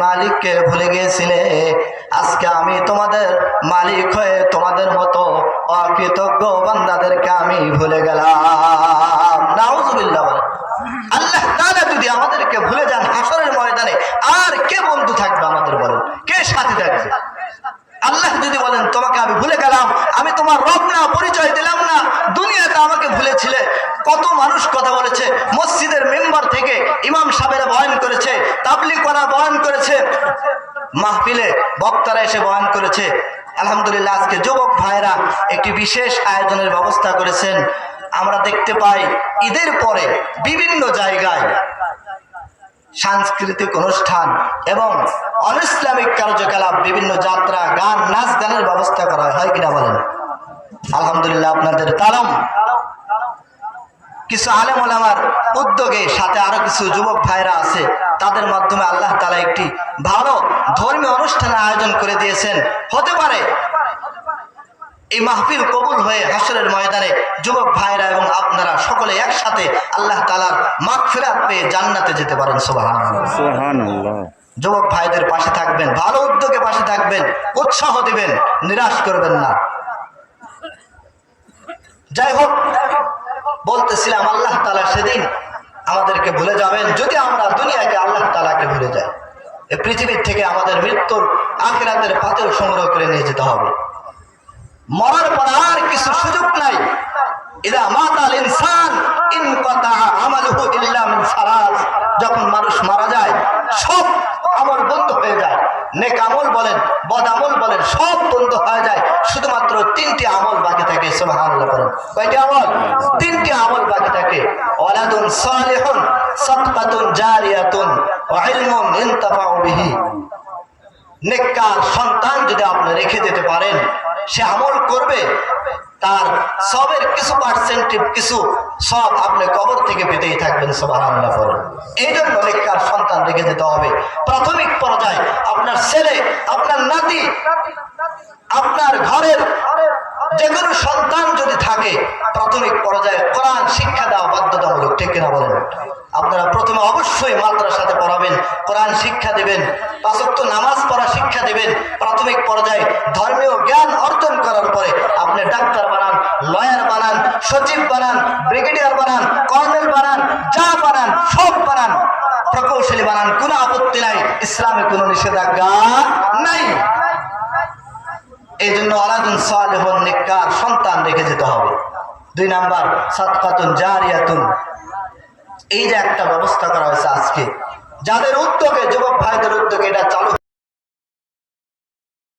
মালিককে ভুলে গিয়েছিলে, আজকে আমি তোমাদের মালিক হয়ে তোমাদের মতো অকৃতজ্ঞ বান্দাদেরকে আমি ভুলে গেলাম। নাউজুবিল্লাহ। আল্লাহ তাআলা যদি আমাদেরকে ভুলে যান হাসরের ময়দানে, আর কে বন্ধু থাকবে আমাদের? বলেন, কে সাথী থাকবে? আল্লাহ যদি বলেন তোমাকে আমি ভুলে গেলাম, আমি তোমার রব না, পরিচয় দিলাম না, দুনিয়াতে আমাকে ভুলেছিলে। কত মানুষ কথা বলেছে, মসজিদের মেম্বার থেকে ইমাম সাহেবেরা বয়ান করেছে, তাবলীগ করা বয়ান করেছে, মাহফিলে বক্তারা এসে বয়ান করেছে। আলহামদুলিল্লাহ, আজকে যুবক ভাইরা একটি বিশেষ আয়োজনের ব্যবস্থা করেছেন। আমরা দেখতে পাই ঈদের পরে বিভিন্ন জায়গায় সাংস্কৃতিক অনুষ্ঠান এবং অনইসলামিক কার্যকলাপ, বিভিন্ন যাত্রা, গান, নাচ গানের ব্যবস্থা করা হয় কিনা বলেন? আলহামদুলিল্লাহ, আপনাদের তালম কিছু আলেম ওলামার উদ্যোগে, সাথে আরো কিছু যুবক ভাইরা আছে, তাদের মাধ্যমে আল্লাহ তাআলা একটি ভালো ধর্মীয় অনুষ্ঠানের আয়োজন করে দিয়েছেন। হতে পারে এই মাহফিল কবুল হয়ে হাসরের ময়দানে যুবক ভাইরা এবং আপনারা সকলে একসাথে আল্লাহ তাআলার মাগফিরাত পেয়ে জান্নাতে যেতে পারেন। সুবহানাল্লাহ, সুবহানাল্লাহ। যুবক ভাইদের পাশে থাকবেন, ভালো উদ্যোগে পাশে থাকবেন, উৎসাহ দিবেন, নিরাশ করবেন না। যাই হোক, বলতেছিলাম আল্লাহ তাআলা সেদিন আমাদেরকে ভুলে যাবেন যদি আমরা দুনিয়াকে আল্লাহ তাআলাকে ভুলে যাই। এই পৃথিবীর থেকে আমাদের মৃত্যুর আখিরাতের পাতেও সংগ্রহ করে নিয়ে যেতে হবে। মরার পর আর কিছু সুযোগ নাই। ইদা মাতাল ইনসান ইনকাতা আমালুহু ইল্লা মিন সালাস, যখন মানুষ মারা যায় সব আমল বন্ধ হয়ে যায়। নেক আমল বলেন, বদ আমল বলেন, সব বন্ধ হয়ে যায়। শুধুমাত্র তিনটি আমল বাকি থাকে। সুবহানাল্লাহ বলেন, কয়টি আমল? তিনটি আমল বাকি থাকে। ওয়ালাদুন সালিহুন, সাদকাতুন জারিয়াতুন, ওয়া ইলমুন ইনতাফাউ বিহি। নেককার সন্তান যদি আপনি রেখে যেতে পারেন, সে আমল করবে, তার সবের কিছু পার্সেন্টেজ, কিছু সব আপনি কবর থেকে পেতেই থাকবেন। সুবহানাল্লাহ বলেন। এই জন্য নেককার সন্তান রেখে যেতে হবে। প্রাথমিক পর্যায়ে আপনার ছেলে, আপনার নাতি, আপনার ঘরের যে কোনো সন্তান যদি থাকে, প্রাথমিক পর্যায়ে কোরআন শিক্ষা দেওয়া বাধ্যতামূলক। ঠিক কিনা বলেন? আপনারা প্রথমে অবশ্যই মাদ্রাসাতে পড়াবেন, কোরআন শিক্ষা দেবেন, ৫ ওয়াক্ত নামাজ পড়া শিক্ষা দেবেন। প্রাথমিক পর্যায়ে ধর্মীয় জ্ঞান অর্জন করার পরে আপনি ডাক্তার বানান, লয়ার বানান, সচিব বানান, ব্রিগেডিয়ার বানান, কর্নেল বানান, যা বানান সব বানান, প্রকৌশলী বানান, কোনো আপত্তি নাই, ইসলামে কোনো নিষেধাজ্ঞা নাই। এই জন্য ওয়ালাদুন সালিহুন, নেককার সন্তান রেখে যেতে হবে। ২ নাম্বার সাদকাতুন জারিয়াতুন। এই যে একটা ব্যবস্থা করা হয়েছে আজকে, যাদের উদ্যোগে, যুবক ভাইদের উদ্যোগে এটা